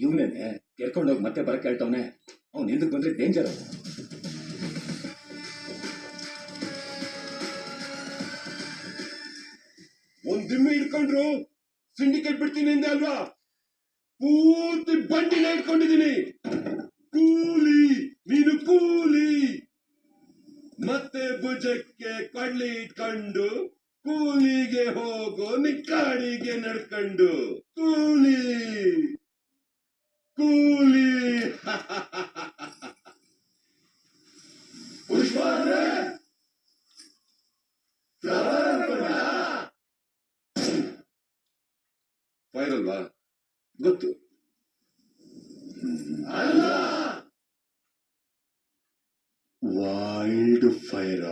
ಇವನೇನೆ ಕೇಳ್ಕೊಂಡೋಗಿ ಮತ್ತೆ ಬರಕ್ ಹೇಳ್ತವನೆ. ಅವ್ನು ಹಿಂದಕ್ಕೆ ಬಂದ್ರೆ ಡೇಂಜರ್. ಒಂದ್ ದಿಮ್ಮಿ ಇಟ್ಕೊಂಡ್ರು ಸಿಂಡಿಕೇಟ್ ಬಿಡ್ತೀನಿ ಅಂದೆ ಅಲ್ವಾ? ಪೂರ್ತಿ ಬಂಡಿನ ಇಟ್ಕೊಂಡಿದ್ದೀನಿ. ಕೂಲಿ, ನೀನು ಕೂಲಿ. ಮತ್ತೆ ಭುಜಕ್ಕೆ ಕಡ್ಲಿ ಇಟ್ಕೊಂಡು ಕೂಲಿಗೆ ಹೋಗೋ ನಿಕ್ಕಾಡಿಗೆ ನಡ್ಕೊಂಡು ಕೂಲಿ ಕೂಲಿ. ಪುಷ್ಪ ಫೈರ್ ಅಲ್ವಾ? ಗೊತ್ತು. Wild fire.